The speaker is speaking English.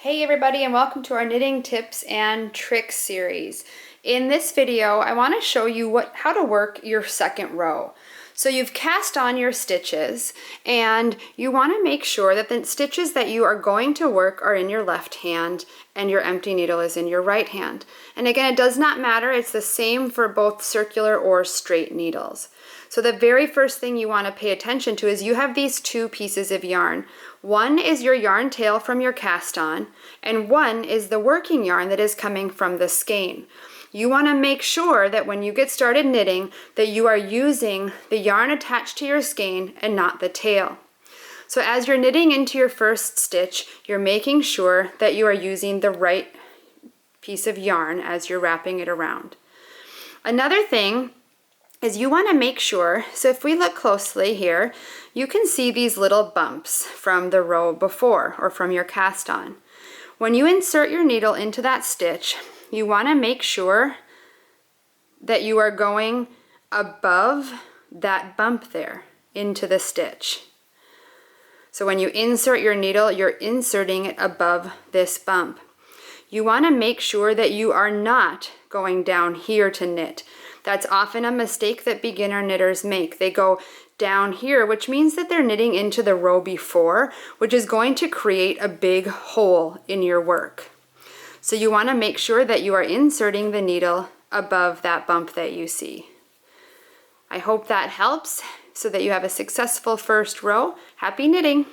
Hey everybody, and welcome to our knitting tips and tricks series. In this video, I want to show you how to work your second row. So you've cast on your stitches and you want to make sure that the stitches that you are going to work are in your left hand and your empty needle is in your right hand. And again, it does not matter, it's the same for both circular or straight needles. So the very first thing you want to pay attention to is you have these two pieces of yarn. One is your yarn tail from your cast on, and one is the working yarn that is coming from the skein. You want to make sure that when you get started knitting that you are using the yarn attached to your skein and not the tail. So as you're knitting into your first stitch, you're making sure that you are using the right piece of yarn as you're wrapping it around. Another thing is you want to make sure, so if we look closely here, you can see these little bumps from the row before or from your cast on. When you insert your needle into that stitch, you want to make sure that you are going above that bump there into the stitch. So when you insert your needle, you're inserting it above this bump. You want to make sure that you are not going down here to knit. That's often a mistake that beginner knitters make. They go down here, which means that they're knitting into the row before, which is going to create a big hole in your work. So you want to make sure that you are inserting the needle above that bump that you see. I hope that helps so that you have a successful first row. Happy knitting!